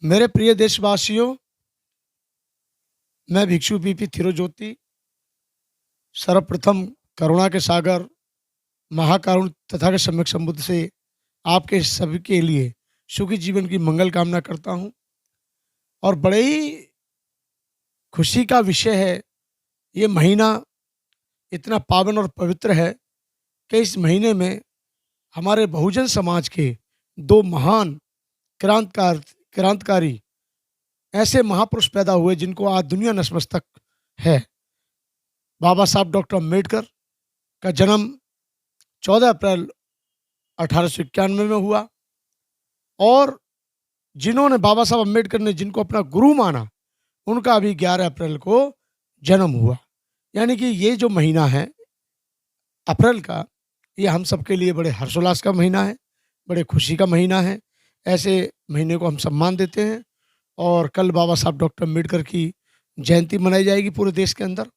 मेरे प्रिय देशवासियों, मैं भिक्षु पीपी थिरोज्योति सर्वप्रथम करुणा के सागर महाकारुण तथागत सम्यक संबुद्ध से आपके सभी के लिए सुखी जीवन की मंगल कामना करता हूँ। और बड़े ही खुशी का विषय है, ये महीना इतना पावन और पवित्र है कि इस महीने में हमारे बहुजन समाज के दो महान क्रांतकारी ऐसे महापुरुष पैदा हुए जिनको आज दुनिया नतमस्तक है। बाबा साहब डॉक्टर अम्बेडकर का जन्म 14 अप्रैल 1891 में हुआ और जिन्होंने बाबा साहब अम्बेडकर ने जिनको अपना गुरु माना, उनका अभी 11 अप्रैल को जन्म हुआ। यानी कि ये जो महीना है अप्रैल का, ये हम सबके लिए बड़े हर्षोल्लास का महीना है, बड़े खुशी का महीना है। ऐसे महीने को हम सम्मान देते हैं। और कल बाबा साहब डॉक्टर अम्बेडकर की जयंती मनाई जाएगी पूरे देश के अंदर।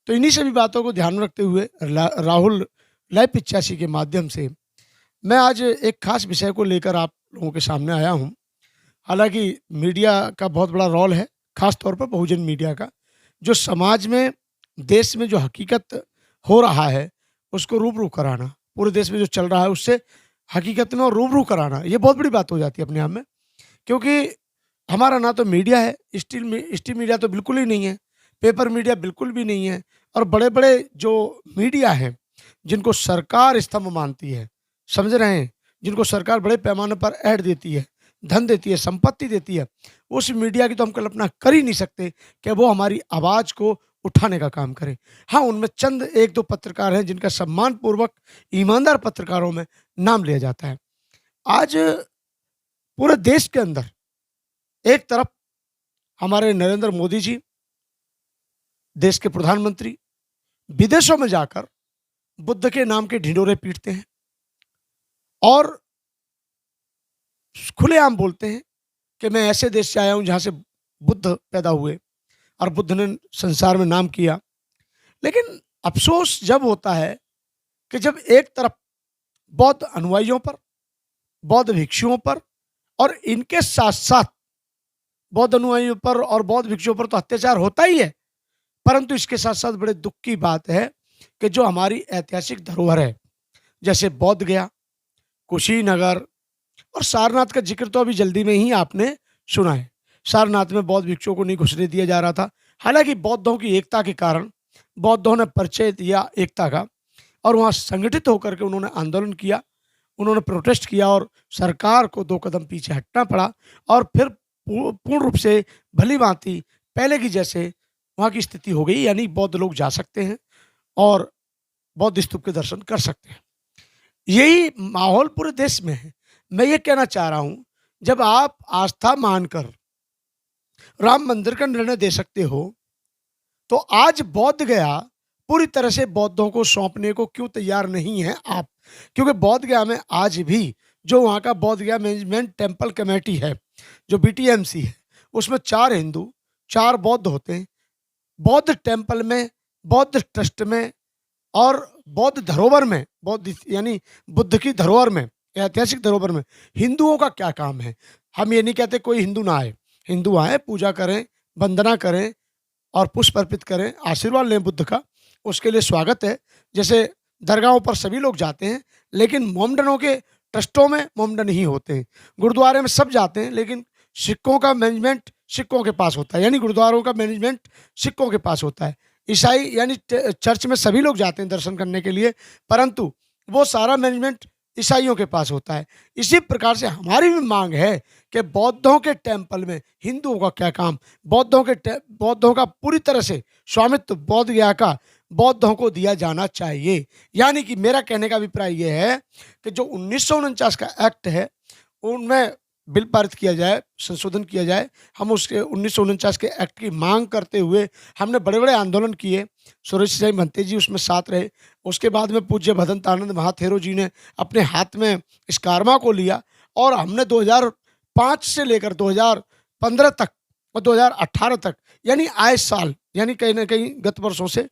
तो इन्हीं सभी बातों को ध्यान में रखते हुए राहुल लाइव 85 के माध्यम से मैं आज एक खास विषय को लेकर आप लोगों के सामने आया हूं। हालांकि मीडिया का बहुत बड़ा रोल है, खास तौर पर बहुजन मीडिया का, जो समाज में देश में जो हकीकत हो रहा है उसको रूबरू कराना, पूरे देश में जो चल रहा है उससे हकीकत में और रूबरू कराना, ये बहुत बड़ी बात हो जाती है अपने आप में। क्योंकि हमारा ना तो मीडिया है, स्टील मीडिया तो बिल्कुल ही नहीं है, पेपर मीडिया बिल्कुल भी नहीं है, और बड़े बड़े जो मीडिया हैं जिनको सरकार स्तंभ मानती है, समझ रहे हैं, जिनको सरकार बड़े पैमाने पर ऐड देती है, धन देती है, संपत्ति देती है, उस मीडिया की तो हम कल्पना कर ही नहीं सकते कि वो हमारी आवाज़ को उठाने का काम करें। हाँ, उनमें चंद एक दो पत्रकार हैं जिनका सम्मानपूर्वक ईमानदार पत्रकारों में नाम लिया जाता है। आज पूरे देश के अंदर एक तरफ हमारे नरेंद्र मोदी जी, देश के प्रधानमंत्री, विदेशों में जाकर बुद्ध के नाम के ढिंढोरे पीटते हैं और खुलेआम बोलते हैं कि मैं ऐसे देश से आया हूं जहां से बुद्ध पैदा हुए और बुद्ध ने संसार में नाम किया। लेकिन अफसोस जब होता है कि जब एक तरफ बौद्ध अनुयायियों पर, बौद्ध भिक्षुओं पर और इनके साथ साथ बौद्ध अनुयायियों पर और बौद्ध भिक्षुओं पर तो अत्याचार होता ही है, परंतु इसके साथ साथ बड़े दुख की बात है कि जो हमारी ऐतिहासिक धरोहर है, जैसे बौद्ध गया, कुशीनगर और सारनाथ का जिक्र तो अभी जल्दी में ही आपने सुना है। सारनाथ में बौद्ध भिक्षुओं को नहीं घुसने दिया जा रहा था। हालांकि बौद्धों की एकता के कारण बौद्धों ने परिचय दिया एकता का और वहाँ संगठित होकर के उन्होंने आंदोलन किया, उन्होंने प्रोटेस्ट किया और सरकार को 2 कदम पीछे हटना पड़ा और फिर पूर्ण रूप से भली भांति पहले की जैसे वहाँ की स्थिति हो गई। यानी बौद्ध लोग जा सकते हैं और बौद्ध स्तूप के दर्शन कर सकते हैं। यही माहौल पूरे देश में है। मैं ये कहना चाह रहा हूँ, जब आप आस्था मानकर राम मंदिर का निर्णय दे सकते हो, तो आज बोध गया पूरी तरह से बौद्धों को सौंपने को क्यों तैयार नहीं है आप? क्योंकि बोध गया में आज भी जो वहाँ का बोध गया मैनेजमेंट टेम्पल कमेटी है, जो बीटीएमसी है, उसमें 4 हिंदू 4 बौद्ध होते हैं। बौद्ध टेम्पल में, बौद्ध ट्रस्ट में और बौद्ध धरोहर में, बौद्ध यानी बुद्ध की धरोहर में, ऐतिहासिक धरोहर में हिंदुओं का क्या काम है? हम ये नहीं कहते कोई हिंदू ना आए, हिंदू आए, पूजा करें, वंदना करें और पुष्प अर्पित करें, आशीर्वाद लें बुद्ध का, उसके लिए स्वागत है। जैसे दरगाहों पर सभी लोग जाते हैं, लेकिन मोमडनों के ट्रस्टों में मोमडन ही होते हैं। गुरुद्वारे में सब जाते हैं, लेकिन सिखों का मैनेजमेंट सिखों के पास होता है, यानी गुरुद्वारों का मैनेजमेंट सिखों के पास होता है। ईसाई यानी चर्च में सभी लोग जाते हैं दर्शन करने के लिए, परंतु वो सारा मैनेजमेंट ईसाइयों के पास होता है। इसी प्रकार से हमारी भी मांग है कि बौद्धों के टेम्पल में हिंदुओं का क्या काम? बौद्धों का पूरी तरह से स्वामित्व बोध गया का बौद्धों को दिया जाना चाहिए। यानी कि मेरा कहने का अभिप्राय यह है कि जो 1949 का एक्ट है, उनमें बिल पारित किया जाए, संशोधन किया जाए। हम उसके 1949 के एक्ट की मांग करते हुए हमने बड़े बड़े आंदोलन किए। सुरेश सिंह भंते जी उसमें साथ रहे। उसके बाद में पूज्य भदंतानंद महाथेरो जी ने अपने हाथ में इस कारवा को लिया और हमने 2005 से लेकर 2015 तक और 2018 तक, यानी आए साल, यानी कहीं ना कहीं गत वर्षों से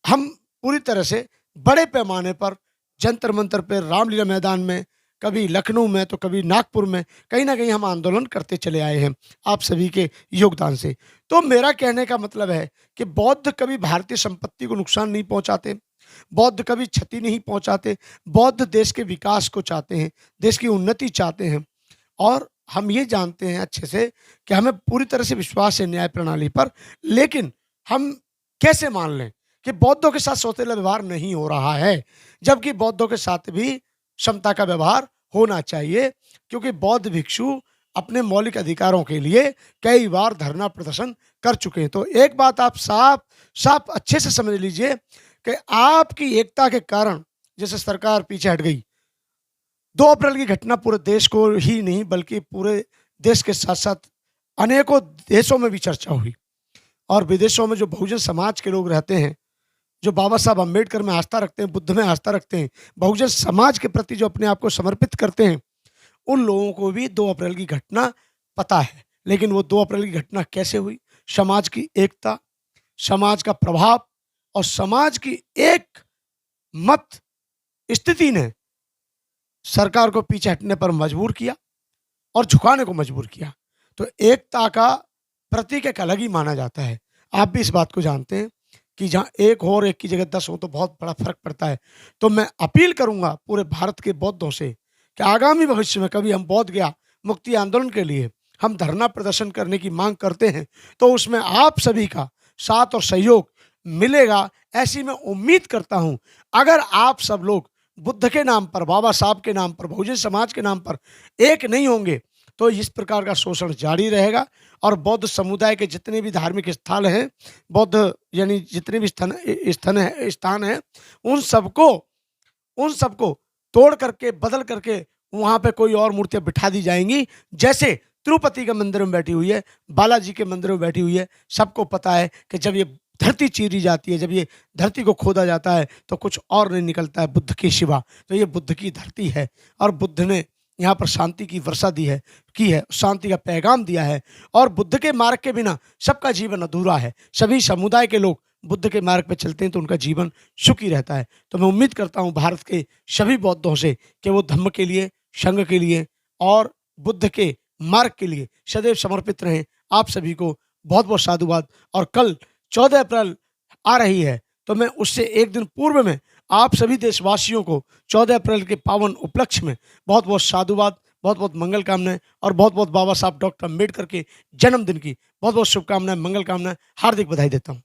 हम पूरी तरह से बड़े पैमाने पर जंतर मंतर पर, रामलीला मैदान में, कभी लखनऊ में तो कभी नागपुर में, कहीं न कहीं हम आंदोलन करते चले आए हैं, आप सभी के योगदान से। तो मेरा कहने का मतलब है कि बौद्ध कभी भारतीय संपत्ति को नुकसान नहीं पहुँचाते, बौद्ध कभी क्षति नहीं पहुँचाते, बौद्ध देश के विकास को चाहते हैं, देश की उन्नति चाहते हैं। और हम ये जानते हैं अच्छे से कि हमें पूरी तरह से विश्वास है न्याय प्रणाली पर, लेकिन हम कैसे मान लें कि बौद्धों के साथ सौतेला व्यवहार नहीं हो रहा है, जबकि बौद्धों के साथ भी समता का व्यवहार होना चाहिए, क्योंकि बौद्ध भिक्षु अपने मौलिक अधिकारों के लिए कई बार धरना प्रदर्शन कर चुके हैं। तो एक बात आप साफ साफ अच्छे से समझ लीजिए कि आपकी एकता के कारण जैसे सरकार पीछे हट गई, 2 अप्रैल की घटना पूरे देश को ही नहीं बल्कि पूरे देश के साथ-साथ अनेकों देशों में भी चर्चा हुई, और विदेशों में जो बहुजन समाज के लोग रहते हैं, जो बाबा साहब अम्बेडकर में आस्था रखते हैं, बुद्ध में आस्था रखते हैं, बहुजन समाज के प्रति जो अपने आप को समर्पित करते हैं, उन लोगों को भी 2 अप्रैल की घटना पता है। लेकिन वो 2 अप्रैल की घटना कैसे हुई? समाज की एकता, समाज का प्रभाव और समाज की एक मत स्थिति ने सरकार को पीछे हटने पर मजबूर किया और झुकाने को मजबूर किया। तो एकता का प्रतीक एक अलग ही माना जाता है। आप भी इस बात को जानते हैं कि जहाँ एक हो और एक की जगह 10 हो तो बहुत बड़ा फ़र्क पड़ता है। तो मैं अपील करूँगा पूरे भारत के बौद्धों से कि आगामी भविष्य में कभी हम बोध गया मुक्ति आंदोलन के लिए हम धरना प्रदर्शन करने की मांग करते हैं, तो उसमें आप सभी का साथ और सहयोग मिलेगा, ऐसी मैं उम्मीद करता हूँ। अगर आप सब लोग बुद्ध के नाम पर, बाबा साहब के नाम पर, बहुजन समाज के नाम पर एक नहीं होंगे, तो इस प्रकार का शोषण जारी रहेगा और बौद्ध समुदाय के जितने भी धार्मिक स्थल हैं, बौद्ध यानी जितने भी स्थान हैं, उन सबको तोड़ करके, बदल करके वहाँ पे कोई और मूर्तियाँ बिठा दी जाएँगी, जैसे तिरुपति के मंदिर में बैठी हुई है, बालाजी के मंदिर में बैठी हुई है। सबको पता है कि जब ये धरती चीरी जाती है, जब ये धरती को खोदा जाता है, तो कुछ और नहीं निकलता है बुद्ध के सिवा। तो ये बुद्ध की धरती है और बुद्ध ने यहाँ पर शांति की वर्षा की है, शांति का पैगाम दिया है, और बुद्ध के मार्ग के बिना सबका जीवन अधूरा है। सभी समुदाय के लोग बुद्ध के मार्ग पे चलते हैं तो उनका जीवन सुखी रहता है। तो मैं उम्मीद करता हूँ भारत के सभी बौद्धों से कि वो धम्म के लिए, संघ के लिए और बुद्ध के मार्ग के लिए सदैव समर्पित रहें। आप सभी को बहुत बहुत साधुवाद। और कल 14 अप्रैल आ रही है, तो मैं उससे एक दिन पूर्व में आप सभी देशवासियों को 14 अप्रैल के पावन उपलक्ष्य में बहुत बहुत साधुवाद, बहुत बहुत मंगल कामनाएं और बहुत बहुत बाबा साहब डॉक्टर अम्बेडकर के जन्मदिन की बहुत बहुत शुभकामनाएं, मंगल कामनाएं, हार्दिक बधाई देता हूँ।